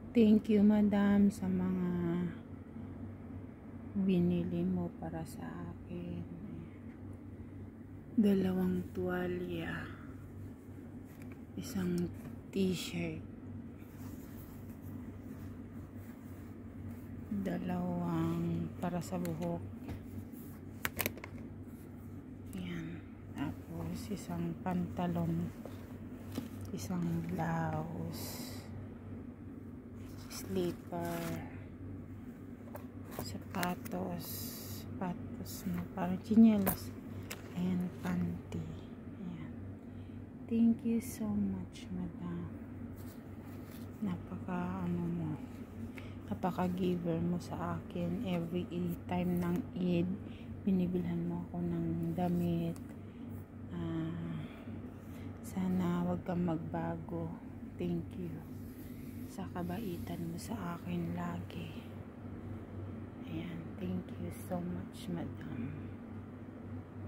Thank you, madam, sa mga binili mo para sa akin. 2 tuwalya, isang t-shirt, 2 para sa buhok. Yan. Tapos isang pantalon, isang blouse, slipper, sapatos na parang chinelas, and panty. Ayan. Thank you so much, madam. Napaka-giver mo sa akin. Every time ng Eid, binibilhan mo ako ng damit. Sana wag kang magbago. Thank you sa kabaitan mo sa akin lagi. Ayan, thank you so much, madam.